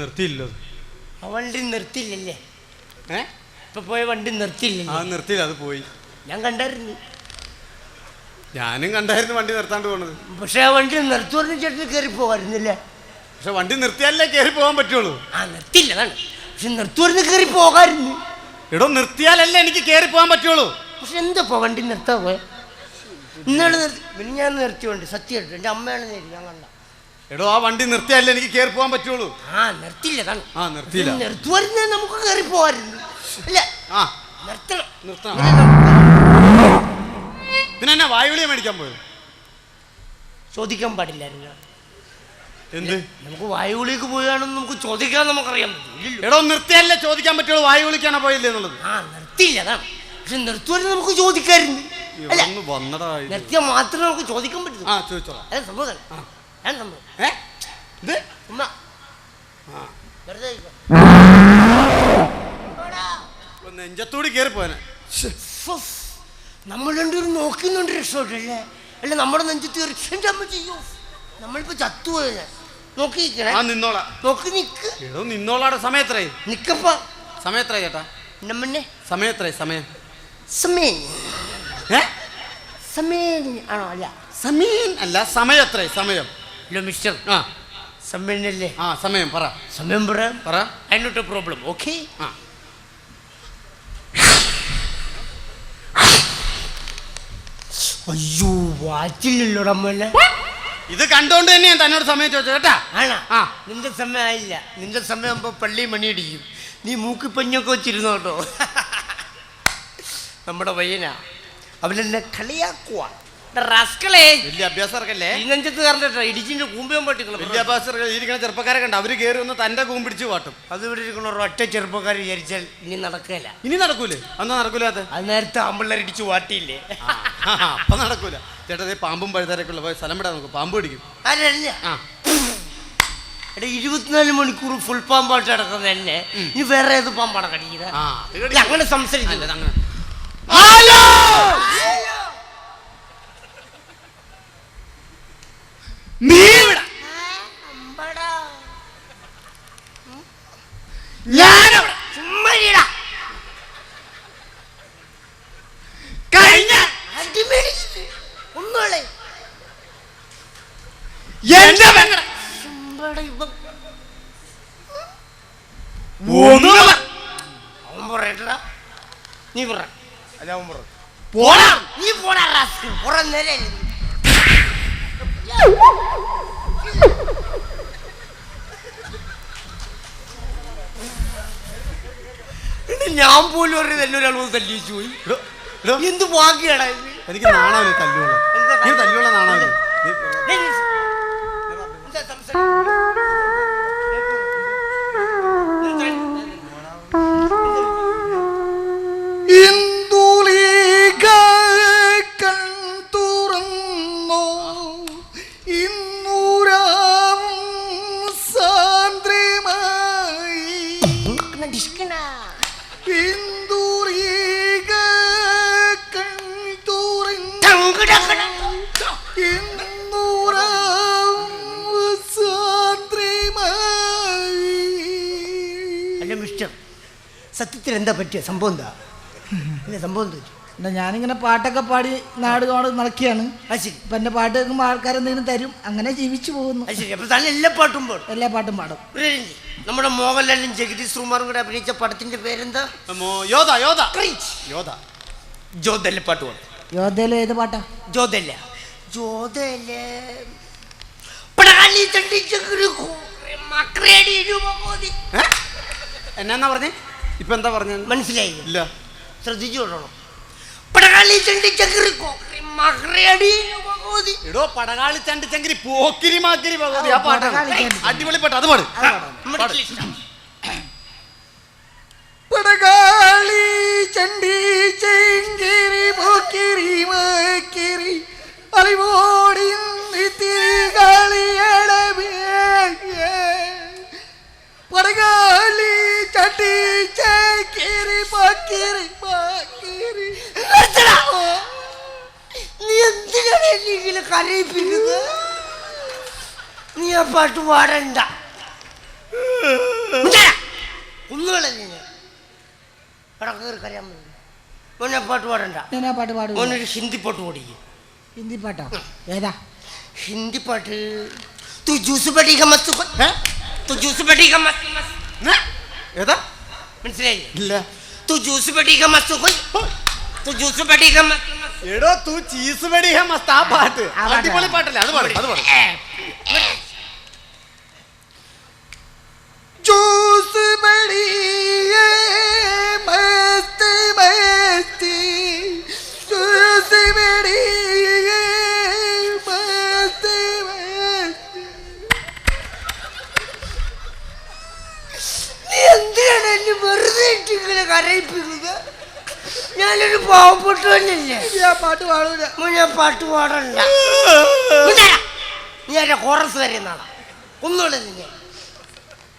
നിർത്തിയില്ലോ. വണ്ടി നിർത്തിയില്ലല്ലേ? ഇപ്പൊ പോയ വണ്ടി നിർത്തിയില്ല. നിർത്തിയില്ല, അത് പോയി. ഞാൻ കണ്ടായിരുന്നു. ഞാനും കണ്ടായിരുന്നു വണ്ടി നിർത്താണ്ട് പോണത്. പക്ഷെ ആ വണ്ടി നിർത്തുമെന്ന് ചേട്ടന് കയറി പോകാറുന്നില്ല. പക്ഷെ വണ്ടി നിർത്തിയാലേ കയറി പോകാൻ പറ്റുള്ളൂ. നിർത്തിയില്ല അതാണ്. പക്ഷെ നിർത്തുമെന്ന് കയറി പോകാറുണ്ട്. എടോ നിർത്തിയാലല്ലേ എനിക്ക് കയറി പോകാൻ പറ്റുള്ളൂ. പക്ഷെ എന്താ വണ്ടി നിർത്താൻ പോയ? ഇന്നാണ് നിർത്തി, ഞാൻ നിർത്തിയോണ്ട് സത്യമായിട്ട് എൻ്റെ അമ്മയാണ് നേരി ഞാൻ കണ്ട. എടോ ആ വണ്ടി നിർത്തിയാലേ എനിക്ക് കയറി പോകാൻ പറ്റുള്ളൂ. നിർത്തിയില്ല അതാണ്. നിർത്തിയില്ല. നിർത്തുവായിരുന്നു നമുക്ക് കയറി പോകാറുണ്ട്. അല്ല നിർത്തണം. നിർത്തണം. പിന്നെ എന്നെ വായുവിളിയെ മേടിക്കാൻ പോയത്? ചോദിക്കാൻ പാടില്ലായിരുന്നു. എന്ത്? നമുക്ക് വായുവിളിക്ക് പോയാണെന്ന് നമുക്ക് ചോദിക്കാൻ നമുക്കറിയാൻ പറ്റും. എടോ നിർത്തിയല്ലേ ചോദിക്കാൻ പറ്റുള്ളൂ, വായു വിളിക്കാണോ പോയില്ലേ എന്നുള്ളത്. നിർത്തിയില്ല അതാണ്. പക്ഷെ നിർത്തുവാനും നമുക്ക് ചോദിക്കാറുണ്ട്. നിർത്തിയാൽ മാത്രമേ നമുക്ക് ചോദിക്കാൻ പറ്റൂ. ചോദിച്ചോളാം. അതെ സംഭവം. ഞാൻ സംഭവം നെഞ്ചത്തോടി കയറി പോനെ. നമ്മൾ രണ്ടുപേരും നോക്കുന്നുണ്ട് രക്ഷപ്പെട്ടല്ലേ? അല്ല നമ്മുടെ നെഞ്ചത്ത് കയറി എൻ്റെ അമ്മ ചെയ്യോ? നമ്മളിപ്പോ ചത്തുപോയ നോക്കി നിന്നോളാം. നോക്കി നിക്ക്. നിന്നോളാടെ സമയം എത്രയായി? നിക്കപ്പാ. സമയം എത്രയായി ചേട്ടാ? നമ്മന്നെ സമയം എത്രയായി? സമയം സമയം ആണോ? അല്ല സമയം അല്ല, സമയം എത്രയായി? സമയം മിസ്റ്റർ സമയല്ലേ? സമയം പറ. സമയം പറ. അതിനോട്ട് പ്രോബ്ലം. ഓക്കെ. അയ്യോ വാച്ചില്ലല്ലോ അമ്മല്ലേ. ഇത് കണ്ടോണ്ട് തന്നെ ഞാൻ തന്നോട് സമയം ചോദിച്ചു കേട്ടാ. നിന്റെ സമയം ആയില്ല. നിന്റെ സമയം ആകുമ്പോ പള്ളി മണിയടിക്കും. നീ മൂക്കി പഞ്ഞൊക്കെ വെച്ചിരുന്നു കേട്ടോ. നമ്മുടെ പയ്യനാ, അവനെന്നെ കളിയാക്കുവാ. വലിയ അഭ്യാസർക്കല്ലേ നെഞ്ചത്ത് കറണ്ടിട്ടോ ഇടിച്ചിന്റെ കൂമ്പിയാൻ പറ്റില്ല. വലിയ അഭ്യാസർ ഇരിക്കുന്ന ചെറുപ്പക്കാരെ കണ്ട അവര് കയറി ഒന്ന് തന്റെ കൂമ്പിടിച്ച് പാട്ടും. അത് ഇവിടെ ഇരിക്കുന്ന ഒറ്റ ചെറുപ്പക്കാർ വിചാരിച്ചാൽ ഇനി നടക്കില്ല. ഇനി നടക്കൂലേ? അന്നാ നടക്കൂലാത്ത അത് നേരത്തെ ആമ്പിള്ളേരിടിച്ച് വാട്ടിയില്ലേ? അപ്പൊ നടക്കൂല ചേട്ടാ. പാമ്പും പഴുതാരൊക്കെയുള്ള പോയി സ്ഥലം വിടാൻ നോക്കും, പാമ്പ് പിടിക്കും. എടാ 24 മണിക്കൂർ ഫുൾ പാമ്പായിട്ട് കിടക്കുന്നത് തന്നെ. ഇനി വേറെ ഏത് പാമ്പാണ് കടിക്കുന്നത്? അങ്ങനെ സംസാരിക്കില്ല. അങ്ങനെ നീ പറ. നീ പോടാ ഞാൻ പോലും ഒരു നല്ലൊരാൾ തല്ലിച്ചു പോയി. എന്ത് ബാക്കിയാടാ? എനിക്ക് നാണാവില്ല തല്ലുള്ള നാണാവില്ല. സത്യത്തിൽ എന്താ പറ്റിയ സംഭവം? എന്താ സംഭവം? ഞാനിങ്ങനെ പാട്ടൊക്കെ പാടി നാട് നടക്കുകയാണ്. ഇപ്പം എൻ്റെ പാട്ട് കേൾക്കുമ്പോൾ ആൾക്കാരെന്തെങ്കിലും തരും, അങ്ങനെ ജീവിച്ചു പോകുന്നു. എല്ലാ പാട്ടും പാടും? എല്ലാ പാട്ടും പാടും. നമ്മുടെ മോഹൻലാലും ജഗതി ശ്രീകുമാറും കൂടെ അഭിനയിച്ച പടത്തിന്റെ പേരെന്താ? ജോധല്ലേ പാട്ട് പാടും? യോധയിലെ ഏത് പാട്ടാ? ജോധല്ല എന്നാ പറഞ്ഞേ? ഇപ്പൊ എന്താ പറഞ്ഞ മനസ്സിലായില്ല? ശ്രദ്ധിച്ചു കൊള്ളണം. പടകാളി ചണ്ടി ചങ്കിരി പോക്കിരി മാക്കിരി ഭഗവതി. ആ പാട്ടാണ് അടിപൊളി പാട്ട്. അത് പാട്. പടകാളി ചണ്ടി ചെങ്കിരി പോക്കിരി മാക്കിരി അലിവോടി പടകാളി ചണ്ടി ചെങ്കിരി പോക്കിരി മാക്കിരി. നീ എന്തിനാണ് എന്നെ കരയിപ്പിക്കുന്നത്? നീ ആ പാട്ട് പാടണ്ട. കുന്നുകളല്ലേ ഞാൻ കയറി മോനെ പാട്ട് പാടണ്ട. ഞാൻ ആ പാട്ട് പാടും. മോനൊരു ഹിന്ദി പാട്ട് പാടിക്കും. ഹിന്ദി പാട്ടോ? ഏതാ ഹിന്ദി പാട്ട്? तू जूस बटीका मस्त तू जूस बटीका मस्त ഏതാ മനസ്സിലായി? ഇല്ല. तू जूस बटीका मस्त तू जूस बटीका मस्त എടോ തൂ ചീസ് വെടി ഹേ മസ്ത്. ആ പാട്ട് അടിപൊളി പാട്ടല്ലേ, അത് പാടും. ജ്യൂസ് ബടി മസ്ത് മസ്തി ജ്യൂസ് ബടി മസ്ത് മസ്തി. നീ എന്തിനാണ് എന്നെ വെറുതെ ഇട്ടിങ്ങനെ കരയിപ്പിക്കുന്നത്? ഞാനൊരു പാവപ്പെട്ടവനല്ലേ. ഞാൻ പാട്ട് പാടൂല. ഞാൻ പാട്ട് പാടണ്ട. നീ എന്റെ കോറസ് വരുന്നതാണ് ഒന്നുമില്ല. നിന്നെ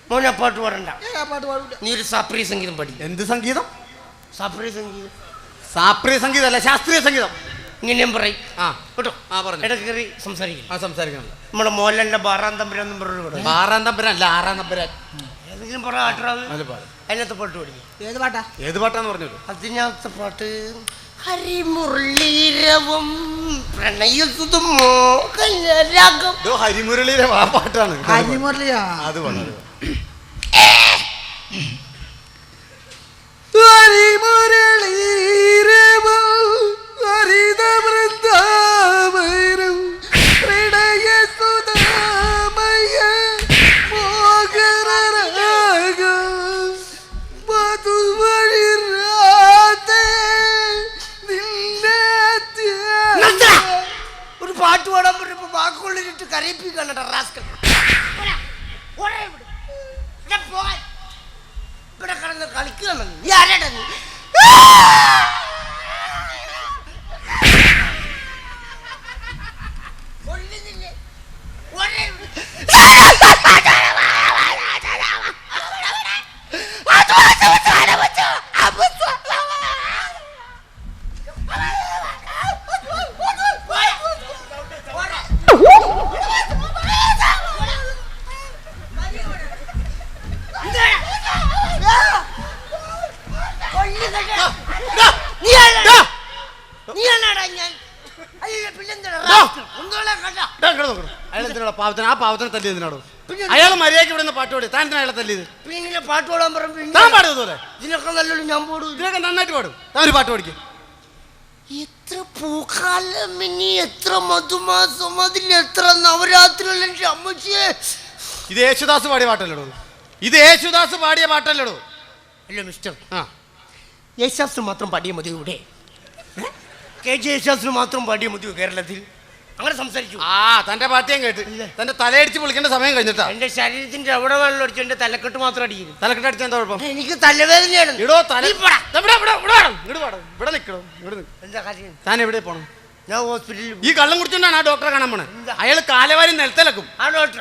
മോനെ പാട്ട് പാടണ്ട. ഞാൻ പാട്ട് പാടൂല. നീ ഒരു സാപ്രിയ സംഗീതം പഠി. എന്ത് സംഗീതം? സാപ്രിയ സംഗീതം. സാപ്രിയ സംഗീതം അല്ല, ശാസ്ത്രീയ സംഗീതം. ഇങ്ങനെയും പറയും കേട്ടോ. പറഞ്ഞു. ഇടയ്ക്ക് കയറി സംസാരിക്കും. സംസാരിക്കണം. നമ്മുടെ മോഹൻലാലിന്റെ ബാറാം തമ്പുരാൻ പറഞ്ഞു. ബാറാം തമ്പുരാൻ അല്ല, ആറാം തമ്പുരാൻ. ഏതെങ്കിലും പറ ആട്ടറാവ്. അതിനകത്ത് പാട്ട് പഠിക്കും. ഏത് പാട്ടാ? ഏത് പാട്ടാന്ന് പറഞ്ഞത്? അതിനകത്ത് പാട്ട് ഹരിമുരളീരവം പ്രണയസുതം മോഹനരാഗം. ഹരിമുരളിയിലെ ആ പാട്ടാണ്. ഹരിമുരളിയാ? അത് പറഞ്ഞു. ഒരു പാട്ട് പാടാൻ പറഞ്ഞപ്പോ വാക്കുകൊള്ളിട്ട് കരയിപ്പിക്കാണ് റാസ്കൽ. ഇവിടെ കിടന്ന് കളിക്കുകയാണ്. നീ ആരാടാ നീ? ആ പാവത്തിനെ തല്ലിയതിനാടോ? അയാൾ മര്യാദയ്ക്ക് ഇവിടെ നിന്ന് പാട്ട് പാടി. താൻ അയാളെ തല്ലിയത്? പിന്നെ പാട്ട് പാടാൻ പറഞ്ഞു. താൻ പാടുന്നതുപോലെ ഇതിനൊക്കെ നല്ലൊരു ഞാൻ പാടും. ഇതിനൊക്കെ നന്നായിട്ട് പാടും. താൻ ഒരു പാട്ട് പാടിക്കും. എത്ര പൂക്കാലമിനി, എത്ര മധുമാസം, അതിൽ എത്ര നവരാത്രികൾ. അമ്മച്ചിയെ, ഇത് യേശുദാസ് പാടിയ പാട്ടല്ലടോ? ഇത് യേശുദാസ് പാടിയ പാട്ടല്ലടോ? അല്ല മിസ്റ്റർ, യേശുദാസിന് മാത്രം പാടിയ മതി ഇവിടെ? KG യേശുദാസിന് മാത്രം പാടിയ മതിയോ കേരളത്തിൽ? അങ്ങനെ സംസാരിച്ചു. തന്റെ പാട്ട് ഞാൻ കേട്ട്. തന്റെ തലയടിച്ച് വിളിക്കേണ്ട സമയം കഴിഞ്ഞിട്ടാ. എന്റെ ശരീരത്തിന്റെ എവിടെ വെള്ളം അടിച്ചു, എന്റെ തലക്കെട്ട് മാത്രം അടിക്കുന്നു. തലക്കെട്ട് അടിച്ചാൽ എന്താ കുഴപ്പം? എനിക്ക് തലവേദനയാണ്. എന്താ കാര്യം? താൻ എവിടെ പോണം? ഞാൻ ഹോസ്പിറ്റലിൽ. ഈ കള്ളം കുടിച്ചോണ്ടാണ് ആ ഡോക്ടറെ കാണാൻ പോണേ. അയാൾ കാലവാരി നിലത്തിലക്കും. ആ ഡോക്ടർ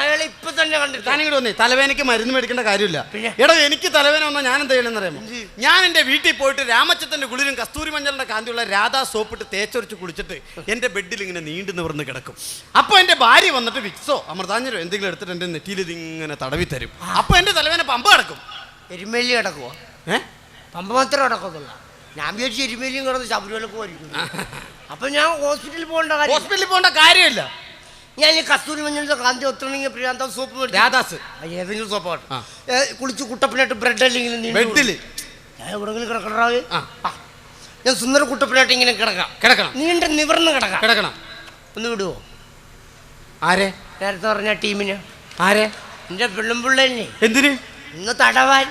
അയാളെ ഇപ്പൊ തന്നെ കണ്ടിട്ട്. താൻ ഇങ്ങോട്ട് വന്നേ. തലവേനയ്ക്ക് മരുന്ന് മേടിക്കേണ്ട കാര്യമില്ല. എടോ, എനിക്ക് തലവേന വന്നാൽ ഞാൻ എന്താ ചെയ്യണമെന്ന് അറിയാമോ? ഞാൻ എന്റെ വീട്ടിൽ പോയിട്ട് രാമച്ചത്തിന്റെ കുളിരും കസ്തൂരി മഞ്ഞളുടെ കാന്തിയുള്ള രാധാ സോപ്പിട്ട് തേച്ചൊരിച്ച് കുളിച്ചിട്ട് എന്റെ ബെഡിൽ ഇങ്ങനെ നീണ്ടു നിവർന്ന് കിടക്കും. അപ്പൊ എന്റെ ഭാര്യ വന്നിട്ട് വിക്സോ അമൃതാഞ്ജലോ എന്തെങ്കിലും എടുത്തിട്ട് എന്റെ നെറ്റിയിൽ ഇതിങ്ങനെ തടവി തരും. അപ്പൊ എന്റെ തലവേന പമ്പ കിടക്കും. എരുമേലി കിടക്കുവോ? പമ്പ മാത്രമേ കിടക്കത്തുള്ളൂ. ഞാൻ വിചാരിച്ചു എരുമേലിയും കിടന്ന് ശബരിമലക്ക് പോയിരിക്കും. അപ്പൊ ഞാൻ ഹോസ്പിറ്റലിൽ പോകേണ്ട കാര്യമില്ല. ഞാൻ ഈ കസ്തൂരി മഞ്ഞളുടെ കാന്തി ഒത്തണെങ്കിൽ പ്രിയാന്ത സോപ്പ് രാധാസ് ഏതെങ്കിലും സോപ്പാണ് കുളിച്ച് കുട്ടപ്പനായിട്ട് ബ്രെഡ് അല്ലെങ്കിൽ ബെഡിൽ ഞാൻ എവിടെങ്കിലും കിടക്കണേ. ഞാൻ സുന്ദര കുട്ടപ്പനായിട്ട് ഇങ്ങനെ കിടക്കണം. നീണ്ട നിവർന്ന് കിടക്കണം. ഒന്ന് വിടുവോ? ആരെ? നേരത്തെ പറഞ്ഞ ടീമിന്. ആരെ? എന്റെ പിള്ളും പിള്ളേനെ. എന്തിന്? ഇന്ന് തടവാൻ.